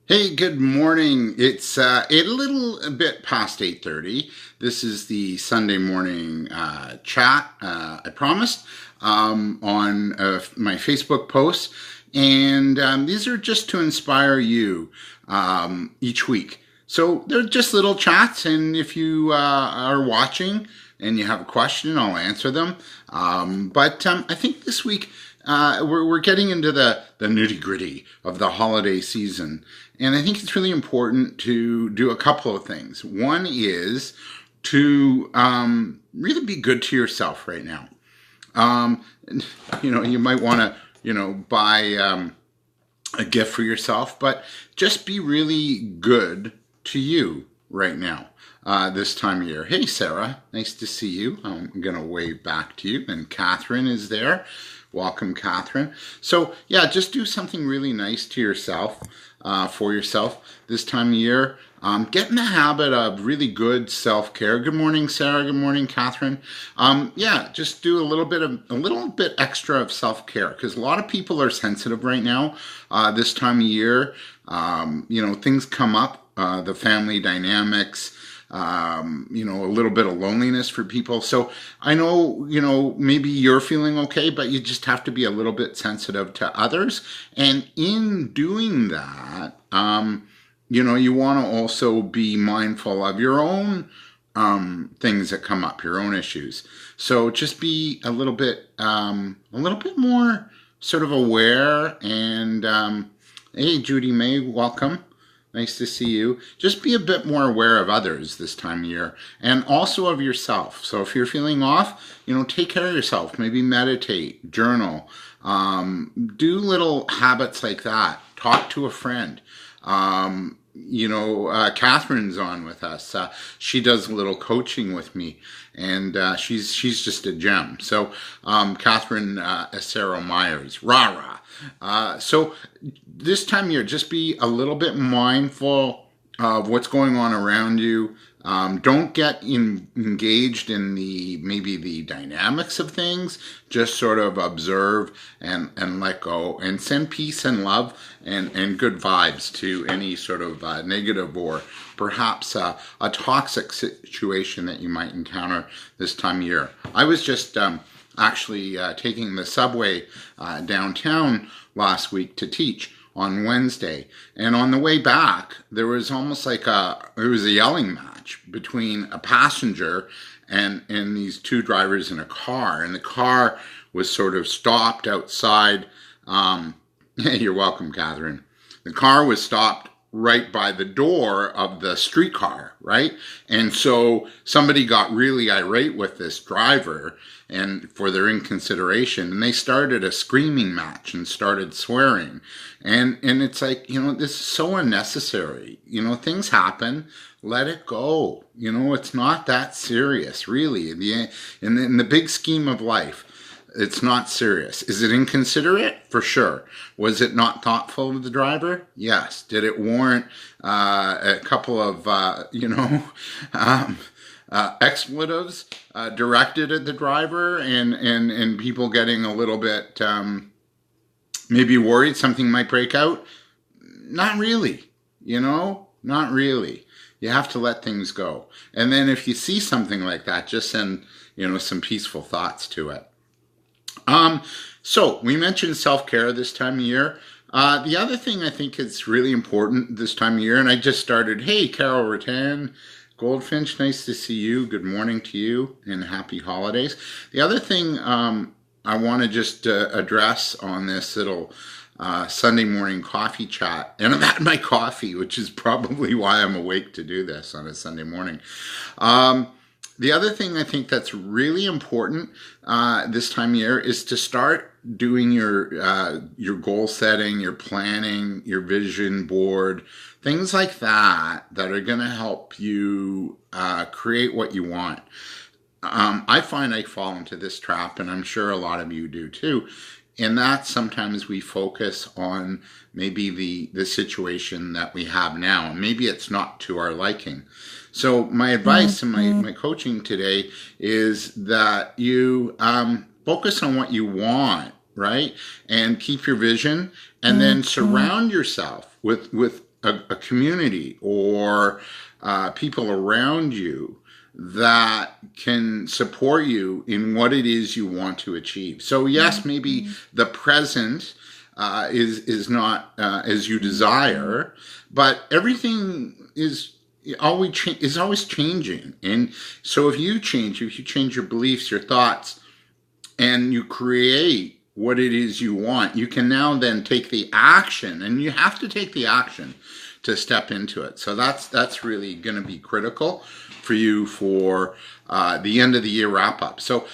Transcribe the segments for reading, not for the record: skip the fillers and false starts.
Hey, good morning. It's a little bit past 8:30. This is the Sunday morning chat, I promised, on my Facebook posts. And these are just to inspire you each week. So they're just little chats, and if you are watching and you have a question, I'll answer them. But I think this week we're getting into the nitty gritty of the holiday season. And I think it's really important to do a couple of things. One is to really be good to yourself right now. Um, you might want to, buy a gift for yourself, but just be really good to you right now. This time of year. Hey, Sarah, nice to see you. I'm going to wave back to you. And Catherine is there. Welcome, Catherine. So, yeah, just do something really nice to yourself, for yourself this time of year. Get in the habit of really good self-care. Good morning, Sarah. Good morning, Catherine. Yeah, just do a little bit extra of self-care because a lot of people are sensitive right now. This time of year, things come up. The family dynamics, a little bit of loneliness for people. So I know, maybe you're feeling okay, but you just have to be a little bit sensitive to others. And in doing that, you want to also be mindful of your own things that come up, your own issues. So just be a little bit more sort of aware. And hey, Judy May, welcome. Nice to see you. Just be a bit more aware of others this time of year and also of yourself. So if you're feeling off, take care of yourself. Maybe meditate, journal, do little habits like that. Talk to a friend. Catherine's on with us. She does a little coaching with me, and she's just a gem. So, Catherine Acero Myers, rah rah. So this time of year, just be a little bit mindful of what's going on around you. Don't get engaged in maybe the dynamics of things. Just sort of observe and let go and send peace and love and good vibes to any sort of negative or perhaps a toxic situation that you might encounter this time of year. I was just actually taking the subway downtown last week to teach on Wednesday. And on the way back, there was almost like it was a yelling match between a passenger and these two drivers in a car. And the car was sort of stopped outside. You're welcome, Catherine. The car was stopped right by the door of the streetcar, right? And so somebody got really irate with this driver and for their inconsideration, and they started a screaming match and started swearing. And it's like, this is so unnecessary. Things happen. Let it go. It's not that serious, really. In the big scheme of life, it's not serious. Is it inconsiderate? For sure. Was it not thoughtful of the driver? Yes. Did it warrant a couple of, expletives directed at the driver and people getting a little bit maybe worried something might break out? Not really. Not really. You have to let things go. And then if you see something like that, just send, some peaceful thoughts to it. So we mentioned self-care this time of year. The other thing I think is really important this time of year, and I just started, hey, Carol Rattan, Goldfinch, nice to see you. Good morning to you and happy holidays. The other thing I want to just address on this little Sunday morning coffee chat, and I'm at my coffee, which is probably why I'm awake to do this on a Sunday morning. The other thing I think that's really important this time of year is to start doing your goal setting, your planning, your vision board, things like that are going to help you create what you want. I find I fall into this trap, and I'm sure a lot of you do too. And that sometimes we focus on maybe the situation that we have now, and maybe it's not to our liking. So my advice and my coaching today is that you focus on what you want, right? And keep your vision, and then surround yourself with a community or people around you that can support you in what it is you want to achieve. So yes, maybe the present is not as you desire, but everything is always changing. And so if you change your beliefs, your thoughts, and you create what it is you want, you can now then take the action, and you have to take the action to step into it. So that's really going to be critical for you for the end of the year wrap up. So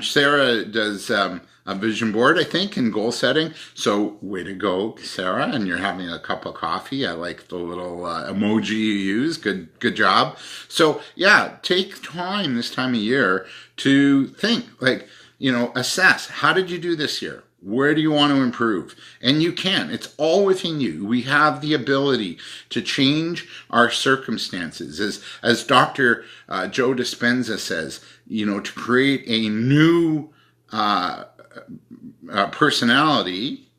Sarah does a vision board, I think, and goal setting. So way to go, Sarah. And you're having a cup of coffee. I like the little emoji you use. Good job. So yeah, take time this time of year to think, like, assess, how did you do this year? Where do you want to improve? And you can. It's all within you. We have the ability to change our circumstances. As Dr. Joe Dispenza says, to create a new personality,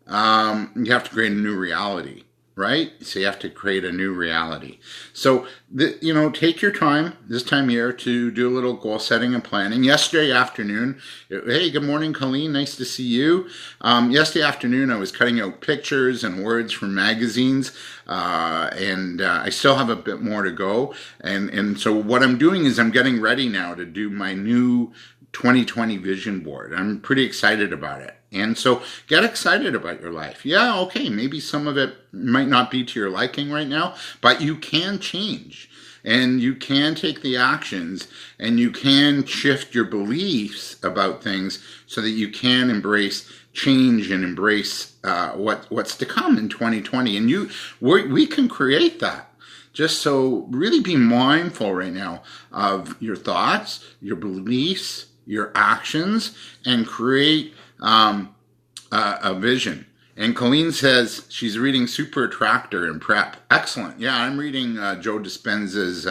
you have to create a new reality. Right? So you have to create a new reality. So, take your time this time of year to do a little goal setting and planning. Yesterday afternoon, hey, good morning, Colleen. Nice to see you. Yesterday afternoon, I was cutting out pictures and words from magazines, and I still have a bit more to go. And so what I'm doing is I'm getting ready now to do my new 2020 vision board. I'm pretty excited about it. And so get excited about your life. Yeah, okay, maybe some of it might not be to your liking right now, but you can change and you can take the actions and you can shift your beliefs about things so that you can embrace change and embrace what's to come in 2020. And we can create that. Just so really be mindful right now of your thoughts, your beliefs, your actions, and create a vision. And Colleen says she's reading Super Attractor in prep. Excellent. Yeah, I'm reading Joe Dispenza's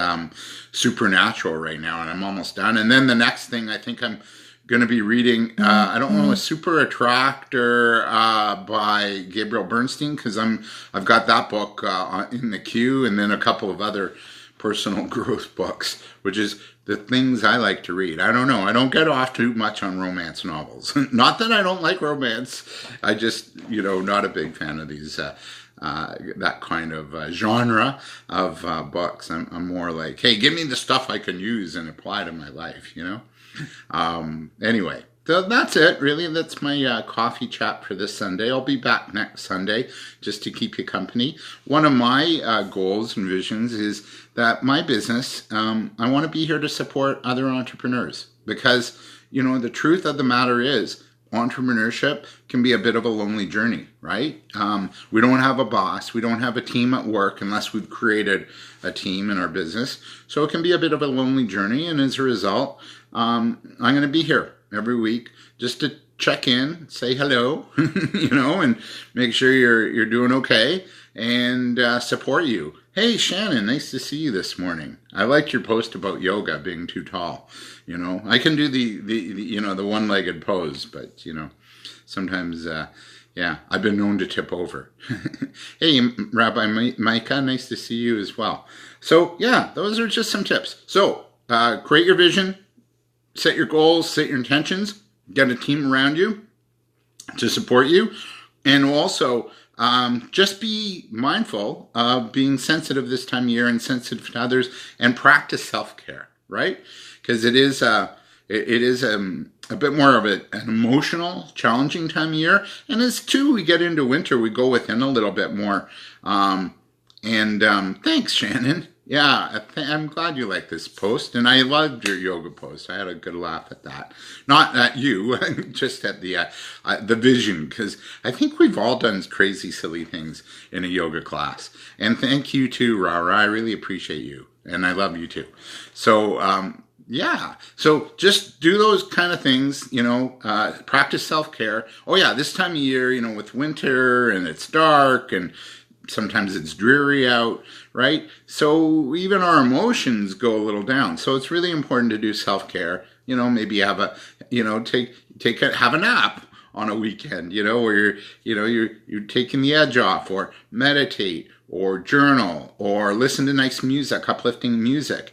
Supernatural right now, and I'm almost done. And then the next thing I think I'm going to be reading, I don't know, a Super Attractor by Gabriel Bernstein, because I've got that book in the queue, and then a couple of other personal growth books, which is the things I like to read. I don't know. I don't get off too much on romance novels. Not that I don't like romance. I just, not a big fan of these, that kind of genre of books. I'm more like, hey, give me the stuff I can use and apply to my life, Anyway, so that's it, really. That's my coffee chat for this Sunday. I'll be back next Sunday just to keep you company. One of my goals and visions is that my business, I want to be here to support other entrepreneurs because, the truth of the matter is entrepreneurship can be a bit of a lonely journey, right? We don't have a boss. We don't have a team at work unless we've created a team in our business. So it can be a bit of a lonely journey. And as a result, I'm going to be here every week just to check in, say hello, and make sure you're doing okay and support you. Hey, Shannon, nice to see you this morning. I liked your post about yoga being too tall. I can do the one-legged pose, but, sometimes, I've been known to tip over. Hey, Rabbi Micah, nice to see you as well. So, those are just some tips. So, create your vision, set your goals, set your intentions, get a team around you to support you, and also just be mindful of being sensitive this time of year and sensitive to others, and practice self-care, right? Because it is a bit more of an emotional, challenging time of year, and as we get into winter, we go within a little bit more. Thanks, Shannon. Yeah, I'm glad you like this post, and I loved your yoga post. I had a good laugh at that. Not at you, just at the vision, because I think we've all done crazy, silly things in a yoga class. And thank you too, Rara. I really appreciate you, and I love you too. So, so just do those kind of things, practice self-care. Oh yeah, this time of year, with winter and it's dark and sometimes it's dreary out, right? So even our emotions go a little down. So it's really important to do self-care. Maybe have have a nap on a weekend, where you're taking the edge off, or meditate, or journal, or listen to nice music, uplifting music.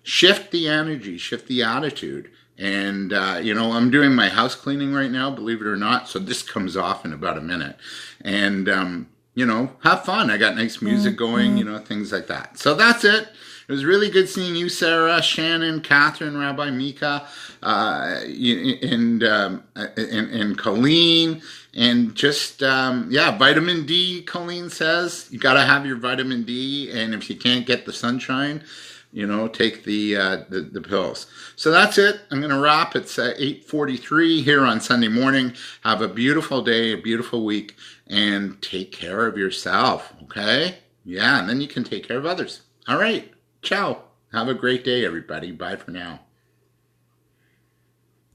Shift the energy, shift the attitude. And, I'm doing my house cleaning right now, believe it or not. So this comes off in about a minute. And, have fun. I got nice music going, things like that. So that's it. It was really good seeing you, Sarah, Shannon, Catherine, Rabbi Mika, and Colleen. And just, vitamin D, Colleen says. You got to have your vitamin D. And if you can't get the sunshine, take the pills. So that's it. I'm going to wrap. It's 8:43 here on Sunday morning. Have a beautiful day, a beautiful week, and take care of yourself, okay? Yeah, and then you can take care of others. All right. Ciao. Have a great day, everybody. Bye for now.